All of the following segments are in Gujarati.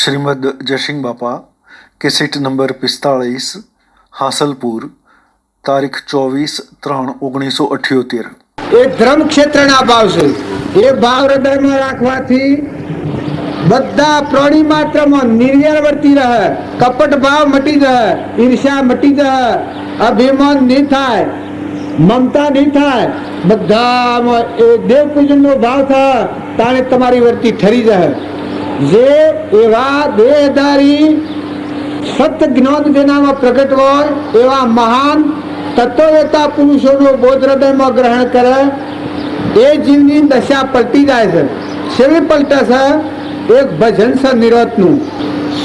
श्रीमद जयसिंह बापा कैसेट नंबर 45 हासलपुर तारीख 24/3/1978। એ ધર્મ ક્ષેત્રના ભાવ છે. એ ભાવ હૃદયમાં રાખવાથી બધા પ્રાણી માત્રમાં નિર્વ્યર વર્તી રહે, કપટ ભાવ મટી જાય, ઈર્ષ્યા મટી જાય, અભિમાન નહીં થાય, મમતા નહીં થાય, બધામાં એ દેવ પૂજનનો ભાવ થાય તાણે તમારી વર્તી ઠરી જાય. જે એવા દેહધારી સત્ય જ્ઞાન જેનામાં પ્રગટ હોય એવા મહાન તત્વવેતા પુરુષોનો બોધ હૃદયમાં ગ્રહણ કરે એ જીવની દશા પલટી જાય છે. શેવી પલટે છે? એક ભજન છે નિરતનું.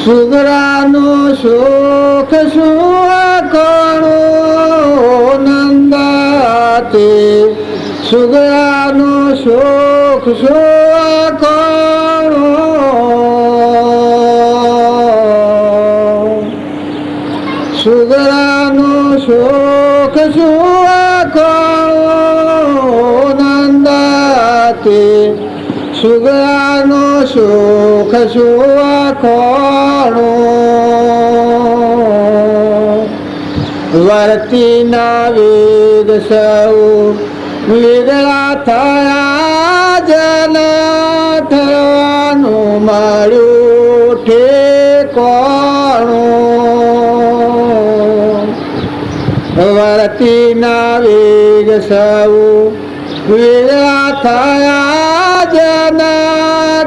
સુગરાનો શોખ સુખણો નંદાતે, સુગરાનો શોખ સુખણો, સુગરાનો શોખ સુખણો નંદાતે, સુગરાનો શોખ સુખણો. વર્તીના વેદ સૌ વેગળા થયા, જન થવાનું મળ્યું ઠેકાણું. વર્તીના વેગ સૌ વેગળા થયા, જન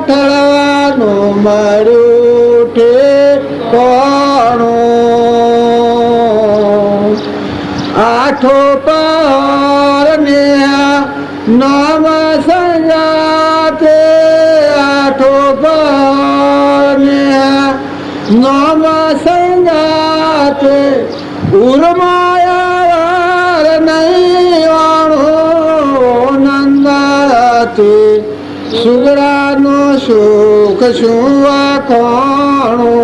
થવાનું મળ્યું ઠેકાણું. આઠો પહર ને નામ સંગાતે, આઠો પહર ને નામ સંગાતે, ઉર્માયા નહીં વાણો નંદાતે, સુગરાનો સુખ સુવાખણો.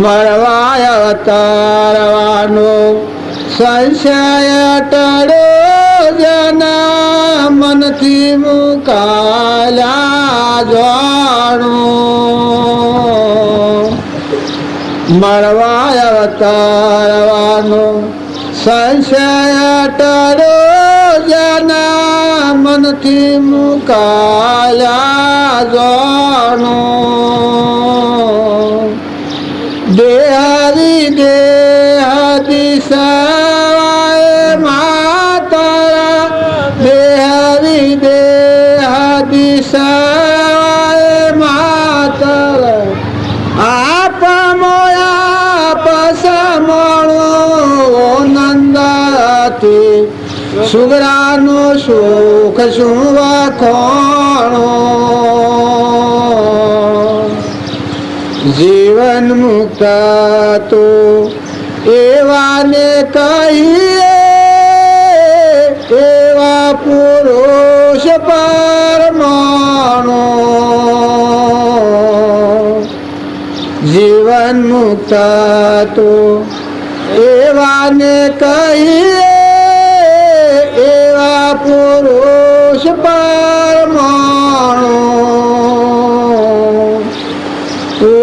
મરવાય અવતારવાનો સંશય ટળ્યો, જના મનથી મુકાયા જાણું. મરવાય અવતારવાનો સંશય ટળ્યો, જના મનથી મુકાયા જાણું. દેહરી દેહદી સવાય માતરા, દેહરી દેહદી સવાય માતરા, આપ મોયા પસમણો નંદાતે, સુગરાનો સુખ સુવાખણો. જીવન મુક્ત તો એવાને કહીએ, એવા પુરુષ પરમાણુ. જીવન મુક્ત તો એવાને કહીએ, એવા પુરુષ પરમાણુ.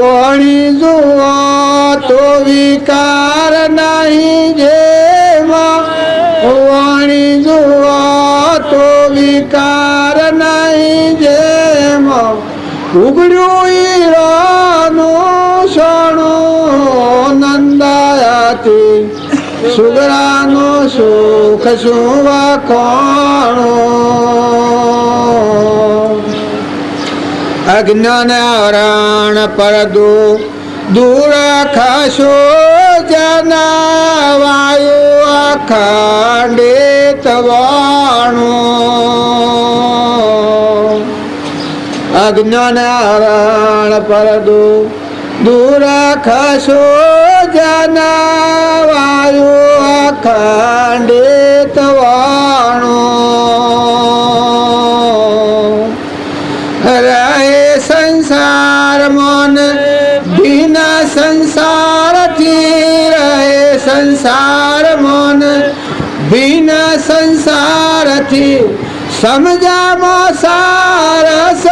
વણી જુઓ તો વિકાર નહીં જેમાં, વણી જુઓ તો વિકાર નહીં જેમાં, ઉગડ્યું ઈરાનું સોનું નંદાયાથી, સુગરાનો સુખ સુવાખણો. અજ્ઞાન હરણ પરદો દૂર ખસો, જના વાયુ અખંડિત વાણું. અજ્ઞાન હરણ પરદો દૂર ખસો, જના વાયુ અખંડિત વાણું. રહે સંસાર મન ભીના સંસારથી, રહે સંસાર મન ભીના સંસારથી, સમજામાં સારસ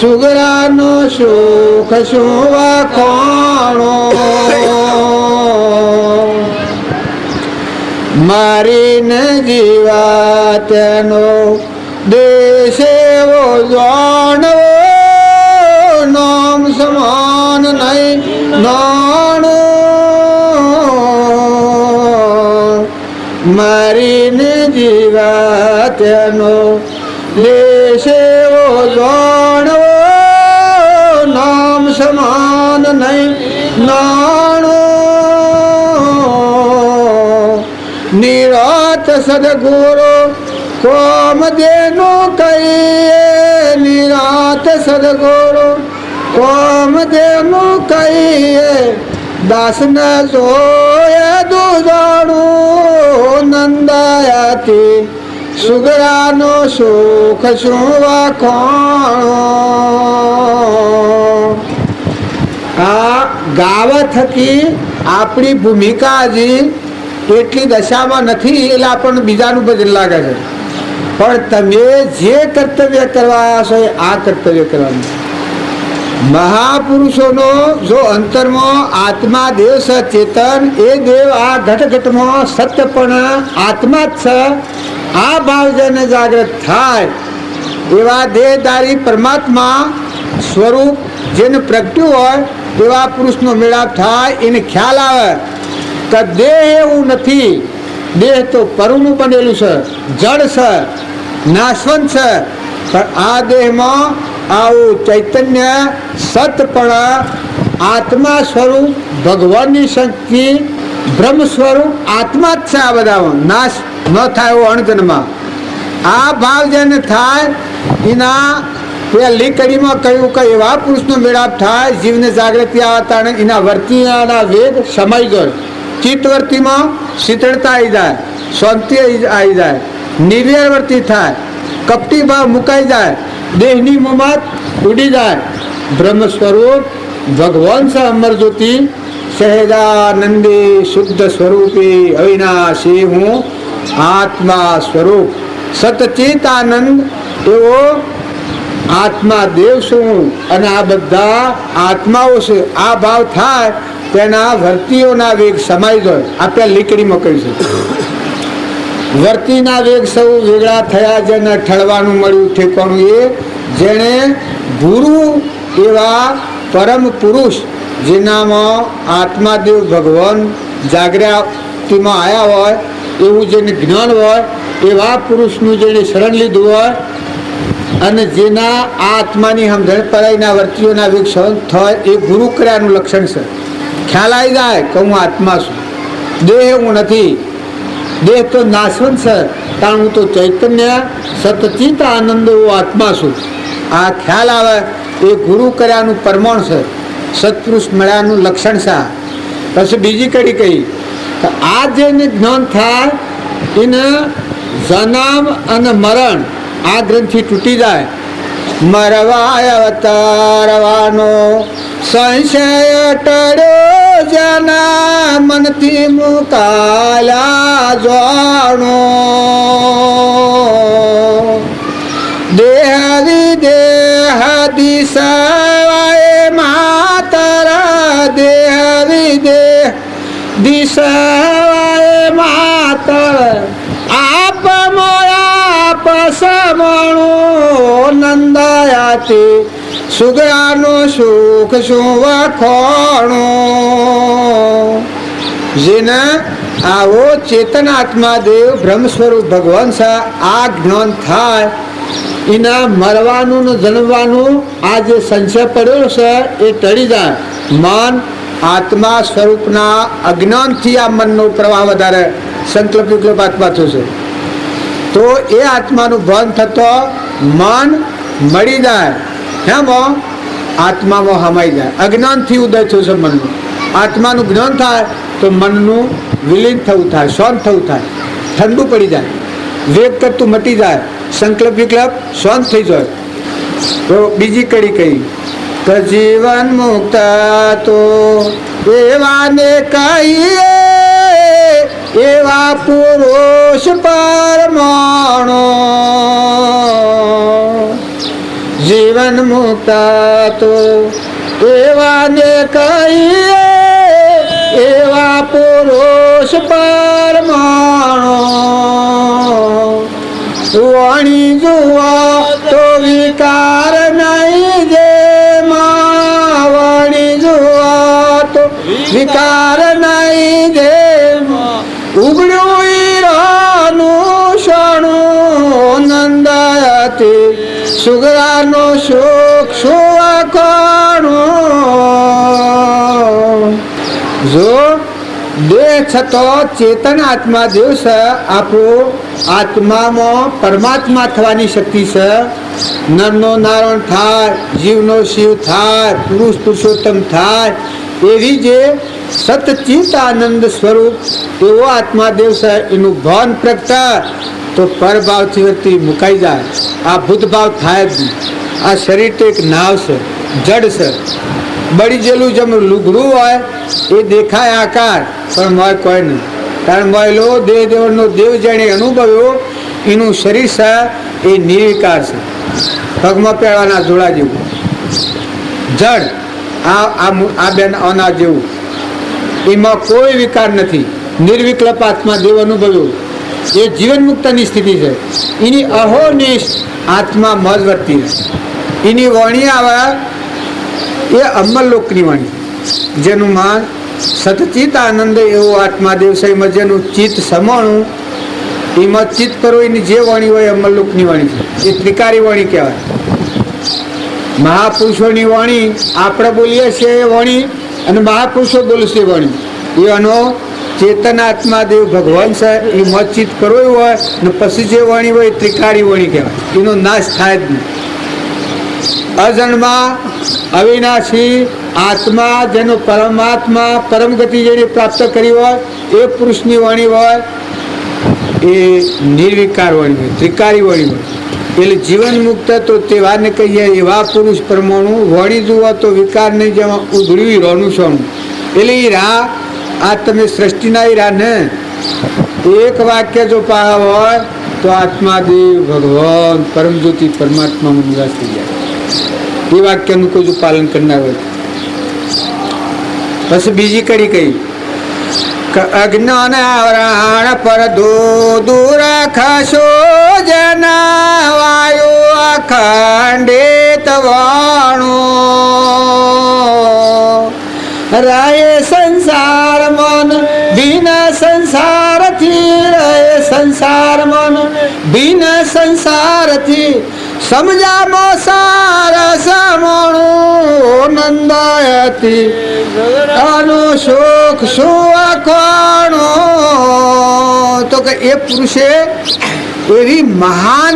સુગરાનો સુખ શું વખાણો. મારીને જીવા તેનો દેશ એવો જાણવો, નામ સમાન નહીં નાણો. મારીને જીવા તેનો દેશ એવો જાણવો, નામ સમાન નહીં નાણો. નિરાત સદગુરુ કોમ દેનું કહીએ, નિરાત સદગુરુ કોમ દેનું કહીએ. દાસને જોયે દુજાણું, નંદાયાથી સુગરાનો સુખ શું વખાણો. આ ગાવા થકી આપણી ભૂમિકા હજી એટલી દશામાં નથી, એટલે આપણને બીજાનું ભજન લાગે છે. પણ તમે જે કર્તવ્ય કરવા છો આ કર્તવ્ય કરવાનું. મહાપુરુષોનો જો અંતરમાં આત્મા દેવ છે ચેતન, એ દેવ આ ઘટઘટમાં સત્યપણ આત્મા જ છે. આ ભાવ જેને જાગૃત થાય એવા દેહધારી પરમાત્મા સ્વરૂપ જેને પ્રગટ્યું હોય એવા પુરુષનો મેળાપ થાય. એને ખ્યાલ આવે કે દેહ એવું નથી, દેહ તો પરુનું બનેલું છે, જળ છે, નાશવંત છે. પણ આ દેહમાં આવું ચૈતન્ય સતપણ આત્મા સ્વરૂપ ભગવાનની શક્તિ બ્રહ્મ સ્વરૂપ આત્મા જ છે. આ બધામાં નાશ ન થાય એવો અણજન્મા. આ ભાવ જેને થાય એના પહેલી કડીમાં કહ્યું કે એવા પુરુષનો મેળાપ થાય જીવને જાગૃતિ આવતા એના વર્તિના વેગ સમાઈ જાય. ચિત્તવર્તીમાં શીતળતા આવી જાય, શાંતિ આવી જાય, નિર્વર્તિ થાય, કપટી ભાવ મુકાઈ જાય, દેહની મમત ઉડી જાય. બ્રહ્મ સ્વરૂપ ભગવાન છે અમર જ્યોતિ, સહેજાનંદી શુદ્ધ સ્વરૂપી અવિનાશી હું આત્મા સ્વરૂપ સતચિત આનંદ એવો આત્મા દેવ છું. અને આ બધા આત્માઓ છે. આ ભાવ થાય તેના વર્તીઓના વેગ સમાઈ જાય. આપણે લીકડીમાં કહી છે વર્તીના વેગ સૌ વેગળા થયા, જેને ઠળવાનું મળ્યું ઠેકાણું એ જેણે ગુરુ એવા પરમ પુરુષ જેનામાં આત્માદેવ ભગવાન જાગૃતિમાં આવ્યા હોય એવું જેને જ્ઞાન હોય એવા પુરુષનું જેને શરણ લીધું હોય અને જેના આ આત્માની સમજણ પરાયના વર્તીઓના વેગ સહન થાય એ ગુરુ કર્યાનું લક્ષણ છે. ખ્યાલ આવી જાય કે હું આત્મા છું, દેહ હું નથી, દેહ તો નાશવંત છે, કારણ હું તો ચૈતન્ય સતચિત આનંદ હું આત્મા છું. આ ખ્યાલ આવે એ ગુરુ કર્યાનું પ્રમાણ છે, સત્પુરુષ મળ્યાનું લક્ષણ છે. પછી બીજી કડી કહી કે આ જેને જ્ઞાન થાય એને જન્મ અને મરણ આ ગ્રંથિ તૂટી જાય. મરવાય અવતારવાનો સંશય ટળ્યો જેના મનથી મુકાયા જાણો. દેહ વિદેહ દિશાય માતર, દેહ વિદેહ દિશાય માતર. આપ મોયા પસમણું નંદાયાથી સુગરાનો સુખ શું વખાણું. જેને આવો ચેતન આત્મા દેવ બ્રહ્મ સ્વરૂપ ભગવાન છે આ જ્ઞાન થાય એના મરવાનું ને જન્મવાનું આ જે સંશય પડ્યો છે એ ટળી જાય. મન આત્મા સ્વરૂપના અજ્ઞાનથી આ મનનો પ્રવાહ વધારે સંકલ્પ વિકલ્પ આત્મા થશે તો એ આત્માનું ભાન થતો મન મળી જાય. એમાં આત્મામાં હમાઈ જાય. અજ્ઞાનથી ઉદય થયું છે મનનું. આત્માનું જ્ઞાન થાય તો મનનું વિલીન થવું થાય, શાંત થવું થાય, ઠંડુ પડી જાય, વેગ કરતું મટી જાય, સંકલ્પ વિકલ્પ શાંત થઈ જાય. તો બીજી કડી કહી કે જીવન મુક્ત તો એવાને કહીએ એવા પુરુષ પરમાણુ. જીવન મુક્ત મુક્ત તો એવાને કહીએ એવા પુરુષ પરમાણુ વાણી જુઓ તો વિકાર નહીં જેમાં વાણી જુઓ તો વિકાર નહીં જેમાં ઉગડ્યું ઈરાનું સોનું નંદાતી સુગરાનો સુખ સુવાખવાનું જો દેહ છતો ચેતન આત્મા દેવ છે આપણો આત્મામાં પરમાત્મા થવાની શક્તિ છે નરનો નારાયણ થાય જીવનો શિવ થાય પુરુષ પુરુષોત્તમ થાય એવી જે સતચિત આનંદ સ્વરૂપ એવો આત્મા દેવ છે એનું ભાન પ્રગટા તો પરભાવથી વ્યક્તિ મુકાઈ જાય આ ભૂતભાવ થાય જ નહીં આ શરીર તો એક નાવ છે જડ છે બળી ગયેલું જેમ લુગડું હોય એ દેખાય આકાર પણ મોય કોઈ નહીં કારણ મોયલો દેહ દેવનો દેવ જાણે અનુભવ્યો એનું શરીર છે એ નિર્વિકાર છે પગમાં પહેરવાના જોડા જેવું જડ આ બેન અનાજ જેવું એમાં કોઈ વિકાર નથી નિર્વિકલ્પ આત્મા દેવ અનુભવ્યો એ જીવન મુક્તની સ્થિતિ છે એની અહોનિશ આત્મા મજ વર્તી રહે એની વાણી આવે એ અમરલોકની વાણી જેનું માન સતચિત આનંદ એવો આત્મા દેવ છે એમાં જેનું ચિત્ત સમાણું એમાં ચિત્ત કરો એની જે વાણી હોય અમરલોકની વાણી છે એ ત્રિકારી વાણી કહેવાય મહાપુરુષોની વાણી આપણે બોલીએ છીએ એ વાણી અને મહાપુરુષો બોલશે વાણી એનો ચેતન આત્મા દેવ ભગવાન છે એ મચિત કરવું હોય ને પછી જે વાણી હોય એ ત્રિકારી વાણી કહેવાય એનો નાશ થાય જ નહીં અજન્મા અવિનાશી આત્મા જેનો પરમાત્મા પરમ ગતિ જેને પ્રાપ્ત કરી હોય એ પુરુષની વાણી હોય એ નિર્વિકાર વાણી હોય ત્રિકારી વાણી હોય એટલે જીવન મુક્ત તો તેવાને કહીએ એવા પુરુષ પરમાણુ વાણી જુઓ તો વિકાર નહીં જેમાં ઉધડ્યું રોનું સોનું એટલે એ રાહ આ તમે સૃષ્ટિના એ રાહ ને એક વાક્ય જો પાયા હોય તો આત્માદેવ ભગવાન પરમ જ્યોતિ પરમાત્મામાં નિવાસ થઈ જાય એ વાક્યનું કોઈ જો પાલન કરનાર હોય પછી બીજી કડી કઈ અજ્ઞાન આવરણ પર દૂર ખસો જના વાયુ અખંડિત વાણો રાય સંસાર મન ભીન સંસારથી રહે સંસાર મન ભીન સંસારથી સમજામો સાર સમણું નંદાયતી અનુ સુખ સુખણો તો કે એ પુરુષે એવી મહાન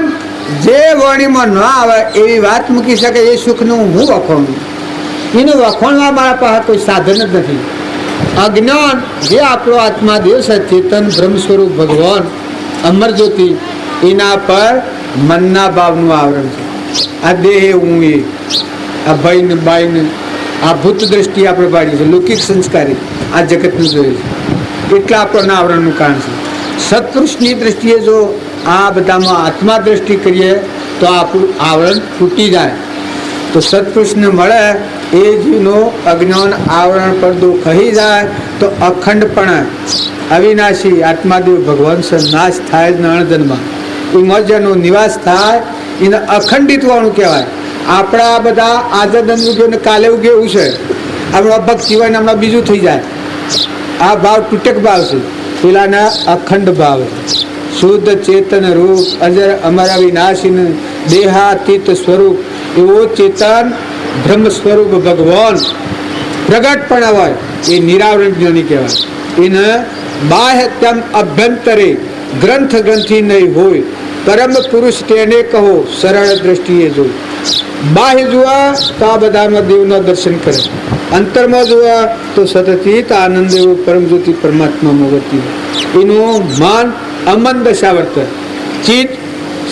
જે વાણીમાં ન આવે એવી વાત મૂકી શકે એ સુખનું હું વખોણું એને વખોણવા મારા પાસે કોઈ સાધન જ નથી અજ્ઞાન જે આપણો આત્મા દેવ છે ચેતન બ્રહ્મ સ્વરૂપ ભગવાન અમર જ્યોતિ એના પર મનના ભાવનું આવરણ છે આ દેહ હું એ આ ભાઈને બાઈને આ ભૂત દ્રષ્ટિ આપણે પાડીએ છીએ લૌકિક સંસ્કારી આ જગતનું જોઈએ છે એટલા આપણના આવરણનું કારણ છે સત્પુરુષની દ્રષ્ટિએ જો આ બધામાં આત્મા દ્રષ્ટિ કરીએ તો આપણું આવરણ તૂટી જાય તો સત્પુરુષને મળે એ જીવનો અજ્ઞાન આવરણ પડદો કહી જાય તો અખંડપણ અવિનાશી આત્માદેવ ભગવાન છે નાશ થાય જ નણજનમાં એમાં જેનો નિવાસ થાય એને અખંડિત વાળું કહેવાય આપણા બધા આજે દંડ ઉગ્યો ને કાલે ઉગે એવું છે આપણા ભક્ત સિવાય હમણાં બીજું થઈ જાય આ ભાવ તૂટક ભાવ છે પેલાના અખંડ ભાવ શુદ્ધ ચેતન રૂપ અજર અમર અવિનાશી દેહાતીત સ્વરૂપ એવો ચેતન બ્રહ્મ સ્વરૂપ ભગવાન પ્રગટ પણ હોય એ નિરાવરણ જ્ઞાની કહેવાય એને બાહ્યતમ અભ્યંતરે ગ્રંથ ગ્રંથિ નહીં હોય પરમ પુરુષ તેને કહો સરળ દ્રષ્ટિએ જો બાહ્ય જોવા તો આ બધામાં દેવના દર્શન કરે અંતરમાં જોવા તો સતચિત આનંદ એવો પરમ જ્યોતિ પરમાત્મામાં વર્તી એનું માન અમન દશા વર્તે ચિત્ત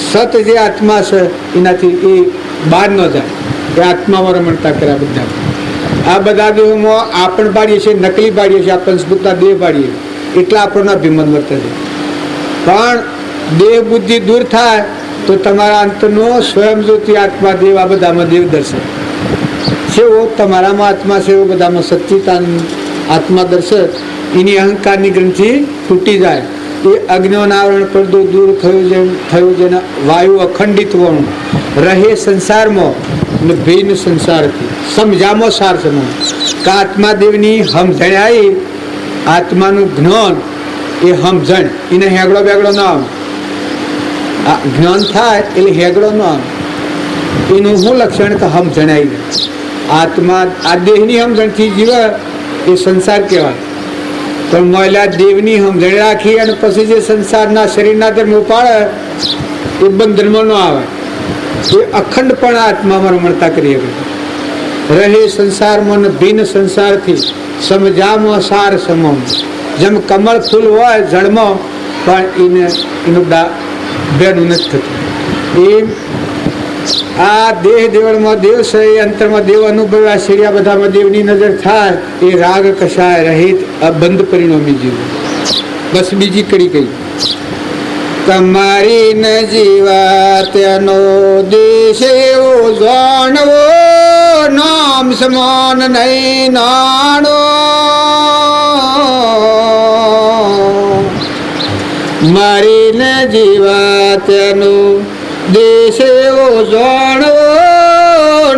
સત જે આત્મા છે એનાથી એ બહાર ન જાય એ આત્મામાં રમણતા કર્યા બધા આ બધા દેહોમાં આપણ પાડીએ છીએ નકલી પાડીએ છીએ આ પંચભૂતના દેહ પાડીએ એટલા આપણને અભિમાન વર્તે છે પણ દેહ બુદ્ધિ દૂર થાય તો તમારા અંતરનો સ્વયં જ્યોતિ આત્મા દેવ આ બધામાં દેવ દર્શન છેવો તમારામાં આત્મા છે એવો બધામાં સચ્ચિતાનંદ આત્મા દર્શન. એની અહંકારની ગ્રંથિ તૂટી જાય. એ અજ્ઞાન આવરણ પડદો દૂર થયો જેના વાયુ અખંડિત વણું રહે સંસારમાં ને ભિન્ન સંસારથી સમજામો સાર સમો કે આત્મા દેવની સમજણ આવી. આત્માનું જ્ઞાન એ સમજણ એને હેગડો બેગડો ના આવે. જ્ઞાન થાય એટલે હેગડો ન આવે. એનું શું લક્ષણ કે સમજણ આવી જાય. આત્મા આ દેહની સમજણથી જીવે એ સંસાર કહેવાય. પણ મહિલા દેવની સમજણ રાખી અને પછી જે સંસારના શરીરના ધર્મ પાડે એ બંધનમાં ન આવે. એ અખંડ પણ આત્મામાં રમણતા કરી શકે. રહે સંસારમાં ભિન્ન સંસારથી સમજામાં સાર સમમ. જેમ કમળ ફૂલ હોય જળમાં પણ એનું બેનું નથી થતું. એમ આ દેહ દેવળમાં દેવ છે, અંતરમાં દેવ અનુભવ્યા શિર્યા બધામાં દેવની નજર થાય એ રાગ કશાય રહિત અબંધ પરિણામી જીવન. બસ બીજી કડી કઈ તમારી ન જીવાતનો દેશ એવો જાણવો નામ સમાન નહીં નાણો. મારી ન જીવાતનો દેશ એવો જાણવો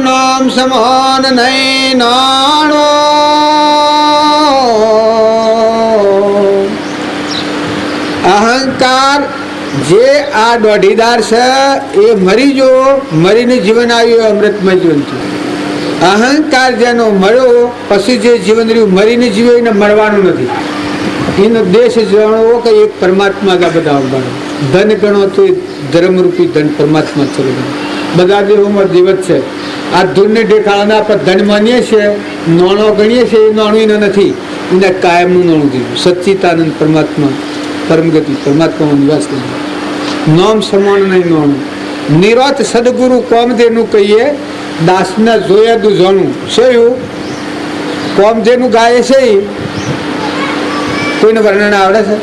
નામ સમાન નહીં નાણો. અહંકાર જે આ દોઢીદાર છે એ મરી જો મરીને જીવન આવ્યું અમૃતમય જીવન છે. અહંકાર જેનો મળ્યો પછી જે જીવન રહ્યું મરીને જીવે એને મળવાનું નથી. એનો દેશ જાણવો કે એક પરમાત્મા કા બધા આવવાનો. ધન ગણો તો ધર્મરૂપી ધન પરમાત્મા છે. બધા દેહોમાં જીવત છે. આ ધૂળને દેખાડાના આપણે ધન માનીએ છીએ, નાણો ગણીએ છીએ, એ નાણું એનો નથી. એને કાયમનું નાણું દીધું સચ્ચિતાનંદ પરમાત્મા પરમગતિ પરમાત્મામાં નિવાસ લીધો. નામ સમાન નહીં નાણું. નિરત સદગુરુ કોમદેવનું કહીએ દાસના જોયા દું જાણું શું કોમદેવનું ગાય છે. કોઈને વર્ણન આવડે છે?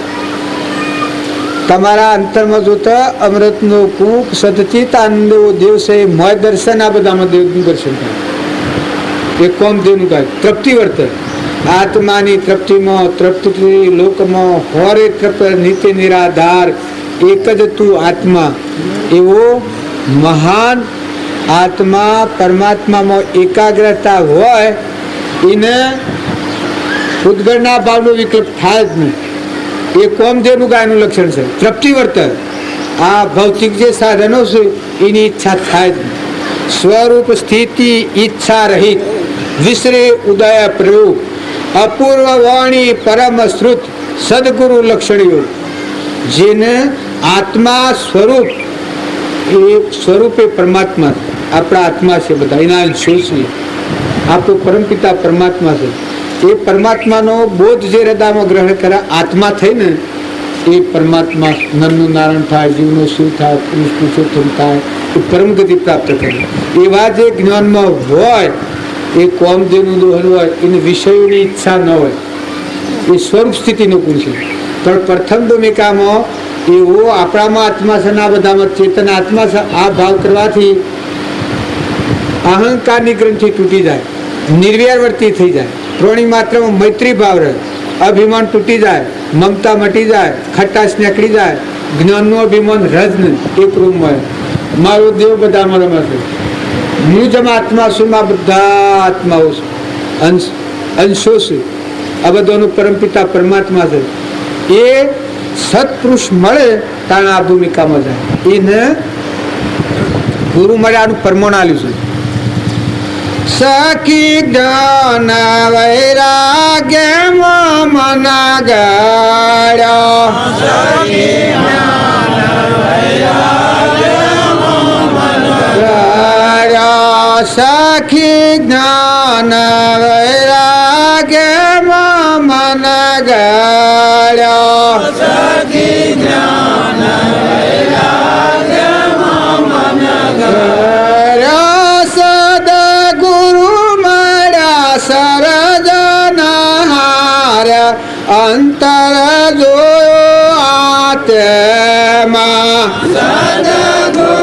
તમારા અંતરમાં જોતા અમૃતનો કૂપ સદચિતાનંદ દેવ છે. મોય દર્શન આ બધામાં દેવનું દર્શન થાય. એ કોમદેવનું ગાય તૃપ્તિ વર્તે. આત્માની તૃપ્તિમાં તૃપ્તિ લોકમાં હોરે તૃપ્ત નિત્ય નિરાધાર એક જ તું આત્મા. એવો મહાન આત્મા પરમાત્મામાં એકાગ્રતા હોય એને ઉદ્ગળના ભાવનો વિકલ્પ થાય જ નહીં. એ કોમદેવનું ગાયનું લક્ષણ છે. તૃપ્તિ વર્તન. આ ભૌતિક જે સાધનો છે એની ઈચ્છા થાય જ નહીં. સ્વરૂપ સ્થિતિ ઈચ્છા રહિત વિસરે ઉદય પ્રયોગ અપૂર્વ વાણી પરમ શ્રુત સદગુરુ લક્ષણીઓ. જેને આત્મા સ્વરૂપ એ સ્વરૂપે પરમાત્મા આપણા આત્મા છે. બધા એના અંશો છે. આપણો પરમપિતા પરમાત્મા છે. એ પરમાત્માનો બોધ જે હૃદયમાં ગ્રહણ કરે આત્મા થઈને એ પરમાત્મા નરનું નારાયણ થાય, જીવનો શિવ થાય, પુરુષ પુરુષોત્તમ થાય, એ પરમગતિ પ્રાપ્ત કરે. એવા જે જ્ઞાનમાં હોય એ કોમદેવનું દોહન હોય એને વિષયોની ઈચ્છા ન હોય. એ સ્વરૂપ સ્થિતિનો પુરુષ છે. પણ પ્રથમ ભૂમિકામાં એવો આપણામાં આત્મા છે ને આ બધામાં ચેતન આત્મા છે. આ ભાવ કરવાથી અહંકારની ગ્રંથિ તૂટી જાય, નિર્વ્યવર્તી થઈ જાય. પ્રાણી માત્રમાં મૈત્રી ભાવ રહે, અભિમાન તૂટી જાય, મમતા મટી જાય, ખટાશ નીકળી જાય, જ્ઞાનનું અભિમાન રજ નહીં. એક રૂમમાં મારો દેવ બધામાં રમે છે. હું જેમ આત્મા છું માં બધા આત્માઓ છે, અંશો છે. આ બધાનું પરમપિતા પરમાત્મા છે. એ સત્પુરુષ મળે તાણે આ ભૂમિકામાં જાય. એને ગુરુ મળ્યાનું પરમાણ આલ્યું છે. સખી જ્ઞાન વૈરાગ્યમાં મન ગાળ્યો. સખી જ્ઞાન વૈરાગ્યમાં મન ગાળ્યો. અંતર જોયો આત્મા સદગુરુ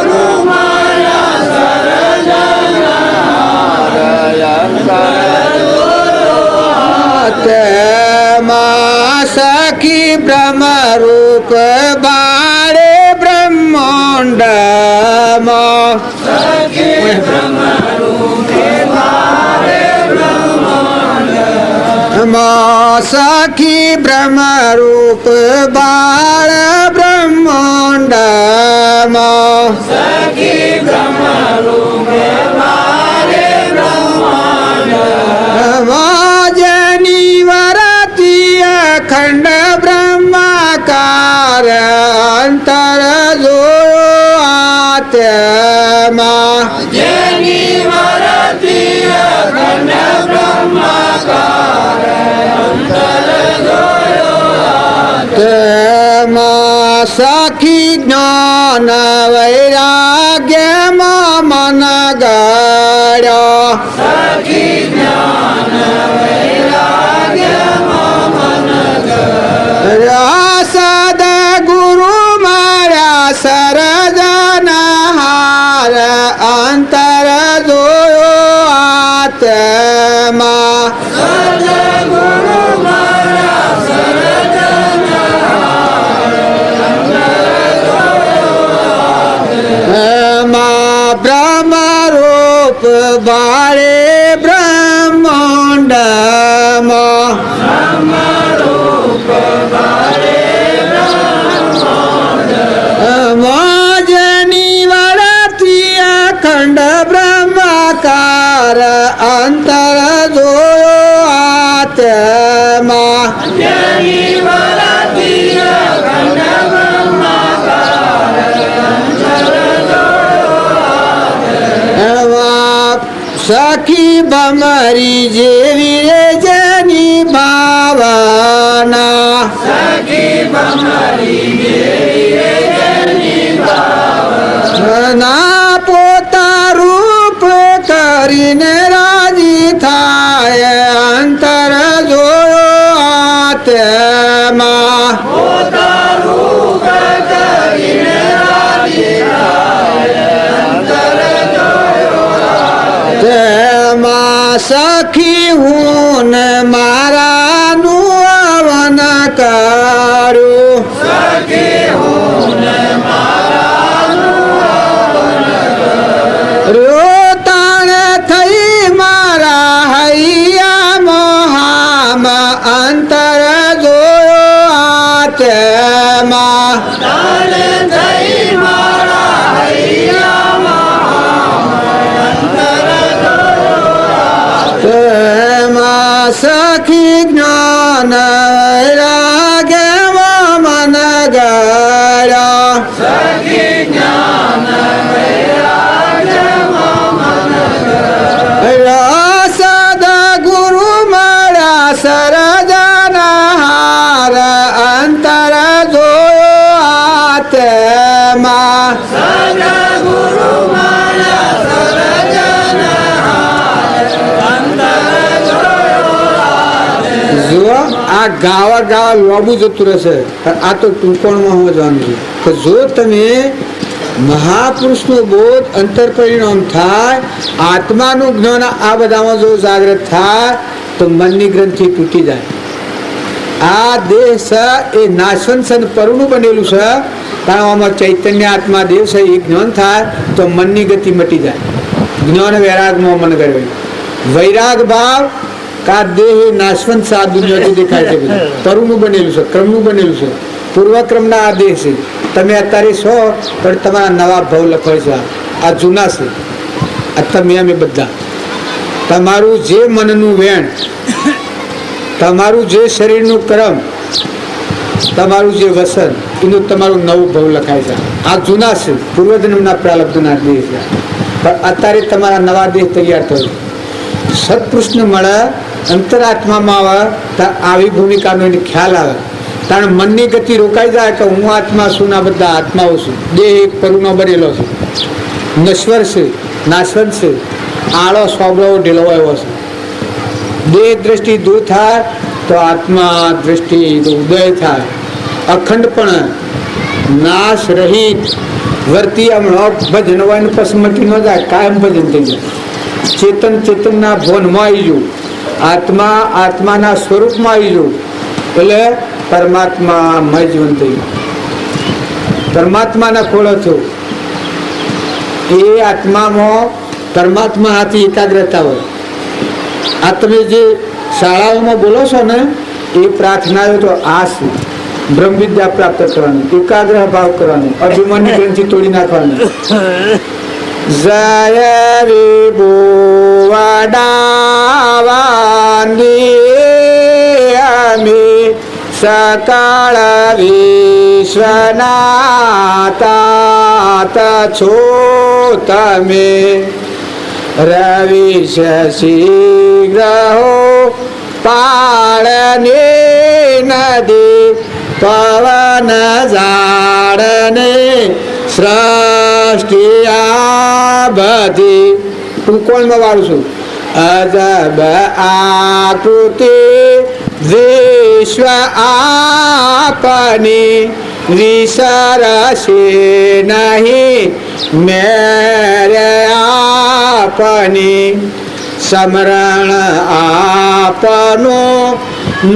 સખી બ્રહ્મ રૂપ બાળે બ્રહ્માંડમાં સખી બ્રહ્મ રૂપ બાળ બ્રહ્માંડમાં જેની વરતી અખંડ બ્રહ્માકાર અંતર જોયો આત્મા તેમાં સખી જ્ઞાન વૈરાગ્યમાં મન ગયો સદ ગુરુ મારા સરજનહાર અંતર જોયો આત્મા બ્રહ્મ રૂપ બાળે બ્રહ્માંડમાં જેની વળતી અખંડ બ્રહ્માકાર અંતર જોયો આત્મા સખી ભમરી જેવી રે જેની ભાવના ના પોતા રૂપ કરીને રાજી થાય અંતર જોયો આત્મા તેમાં સખી હું ને મારાનું આવન કરું રોતાણ થઈ મારા હૈયા મોહામ અંતર જોયો આત્મા તેમાં સખી જ્ઞાન વૈરાગ્યમાં મન ગયો સદ ગુરુ મારા સરજનહાર અંતર જોયો આત્મા જુઓ આ ગાવા ગાવા લોબુ જતું રહેશે આ તો ટૂંકણમાં સમજવાનું છે કે જો તમે મહાપુરુષનો બોધ અંતર પરિણામ થાય આત્માનું જ્ઞાન આ બધામાં જો જાગૃત થાય તો મનની ગ્રંથિ તૂટી જાય આ દેહ છે એ નાશવંત છે પરુનું બનેલું છે કારણ આમાં ચૈતન્ય આત્મા દેવ છે એ જ્ઞાન થાય તો મનની ગતિ મટી જાય જ્ઞાન વૈરાગમાં મન કરે વૈરાગ ભાવ કા દેહ નાશવંત છે આ દુનિયાથી દેખાય છે બધું પરુનું બનેલું છે ક્રમનું બનેલું છે પૂર્વક્રમના આ દેહ છે તમે અત્યારે છો પણ તમારા નવા ભાવ લખાય છે આ જૂના છે આ તમે અમે બધા તમારું જે મનનું વેણ તમારું જે શરીરનું કર્મ તમારું જે વસન એનું તમારું નવું ભાવ લખાય છે આ જૂના છે પૂર્વજન્મના પ્રારબ્ધના દેહ છે પણ અત્યારે તમારા નવા દેહ તૈયાર થયો સત્પુરુષને મળે અંતરાત્મામાં આવે તો આવી ભૂમિકાનો એને ખ્યાલ આવે કારણ મનની ગતિ રોકાઈ જાય કે હું આત્મા છું ના બધા આત્માઓ છું દેહ એક પરુનો બનેલો છે નશ્વર છે નાશવંત છે આળો સ્વભાવ ઢીલો આવ્યો છે દેહ દ્રષ્ટિ દૂર થાય તો આત્મા દ્રષ્ટિ ઉદય થાય અખંડપણ નાશ રહિત વર્તી હમણાં ભજન હોય ને પછી મટી ન જાય કાયમ ભજન થઈ જાય ચેતન ચેતનના ભવનમાં આવી જવું આત્મા આત્માના સ્વરૂપમાં આવી જવું એટલે પરમાત્મામય જીવન થયું, પરમાત્માના ખોળો થયો. એ આત્મામાં પરમાત્મા હાથી એકાગ્રતા હોય. આ તમે જે શાળાઓમાં બોલો છો ને એ પ્રાર્થનાઓ તો આ છે. બ્રહ્મ વિદ્યા પ્રાપ્ત કરવાની, એકાગ્ર ભાવ કરવાનો, અભિમાનની ગ્રંથિ તોડી નાખવાની. જય રે બોવાડાવાની અમે સકાળ વિશ્વનાથ છો તમે. રવિ શશી ગ્રહો પાળને નદી પવન ઝાડને સૃષ્ટિ આ બધી. હું કોણમાં વાળું છું? અજબ આકૃતિ વિશ્વ આપની વિસરશે નહીં મેરે આપની. સમરણ આપનું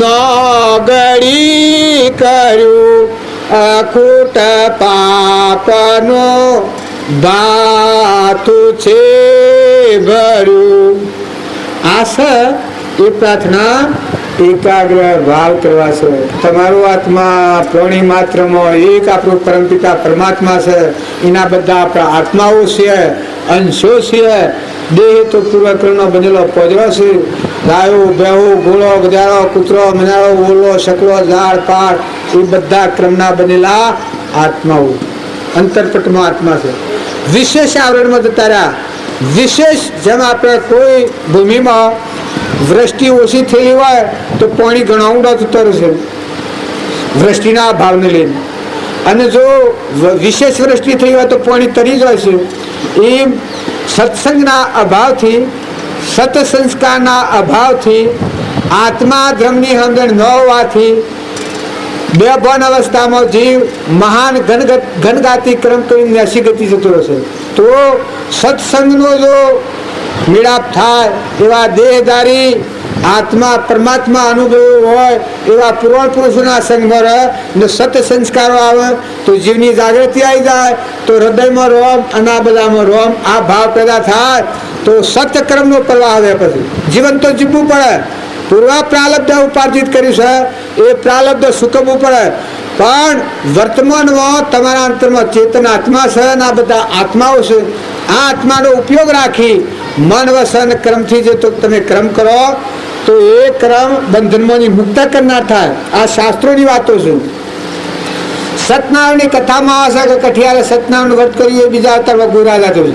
નોગડી કર્યું અખૂટ પાપનું બાથું છે ભર્યું. આ છે એ પ્રાર્થના એકાગ્ર ભાવ કરવા છે. તમારો આત્મા પ્રાણી માત્રમાં એક આપણું પરમપિતા પરમાત્મા છે. એના બધા આપણા આત્માઓ છે, અંશો છે. દેહ તો પૂર્વકર્ણનો બનેલો પોજરો છે. ગાયો, ભેહો, ઘોડો, ગધાડો, કૂતરો, મનાળો, ઓલો, શકલો, ઝાડ, પાડ એ બધા ક્રમના બનેલા આત્માઓ અંતરપટમાં આત્મા છે. વિશેષ આવરણમાં જતા રહ્યા. વિશેષ જેમ આપણે કોઈ ભૂમિમાં વૃષ્ટિ ઓછી થઈ હોય તો પાણી ઘણા ઊંડા જતો રહેશે વૃષ્ટિના અભાવને લઈને, અને જો વિશેષ વૃષ્ટિ થઈ હોય તો પાણી તરી જાય છે. એ સત્સંગના અભાવથી, સત સંસ્કારના અભાવથી, આત્મા ધર્મની સમજણ ન હોવાથી બેભાન અવસ્થામાં જીવ મહાન ઘનગાતી ક્રમ કરીને અસી ગતિ જતો રહેશે. તો સત્સંગનો જો મેળાપ થાય એવા દેહધારી આત્મા પરમાત્મા અનુભવ હોય એવા પુરાણ પુરુષોના સંગમાં રહે ને સત સંસ્કારો આવે તો જીવની જાગૃતિ આવી જાય, તો હૃદયમાં રોમ અને આ બધામાં રોમ આ ભાવ પેદા થાય તો સત્કર્મનો પ્રવાહ આવે. પછી જીવન તો જીવવું પડે. પૂર્વ પ્રાલબ્ધ ઉપાર્જિત કર્યું છે એ પ્રાલબ્ધ સુકવવું પડે, પણ વર્તમાનમાં તમારા અંતરમાં ચેતન આત્મા છે અને આ બધા આત્માઓ છે. આ આત્માનો ઉપયોગ રાખી મન વસન ક્રમથી જે તો તમે ક્રમ કરો તો એ ક્રમ બંધનમાંની મુક્ત કરનાર થાય. આ શાસ્ત્રોની વાતો છે. સતનારાયણની કથામાં આવશે કે કઠિયારે સતનારાયણ વ્રત કર્યું એ બીજા અવતારમાં ગોરા જતો છે.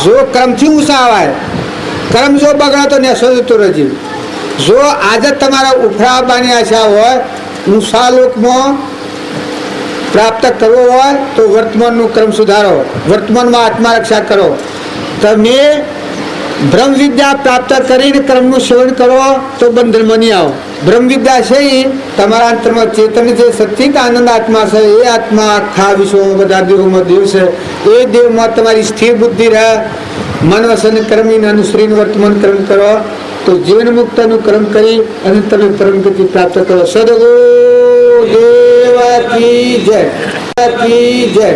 જો ક્રમથી ઊંચા આવાય, કર્મ જો બગડે તો નેસો જતો રહેજે. જો આજે તમારા ઉફરાબાની આશા હોય, ઊંચા લોકમાં પ્રાપ્ત કરવો હોય તો વર્તમાનનું ક્રમ સુધારો, વર્તમાનમાં આત્મા રક્ષા કરો. તમે બ્રહ્મ વિદ્યા પ્રાપ્ત કરીને ક્રમનું સેવન કરો તો બંધનમાં નહીં આવો. બ્રહ્મ વિદ્યા છે એ તમારા અંતરમાં ચેતન જે સચ્ચિત આનંદ આત્મા છે એ આત્મા આખા વિશ્વમાં બધા દેવોમાં દેવ છે. એ દેવમાં તમારી સ્થિર બુદ્ધિ રહે. મન વસન કર્મીને અનુસરીને વર્તમાન કર્મ કરો તો જીવન મુક્તનું કર્મ કરી અને તમે પરમ ગતિ પ્રાપ્ત કરો. સદગુરુ દેવ કી જય, કી જય.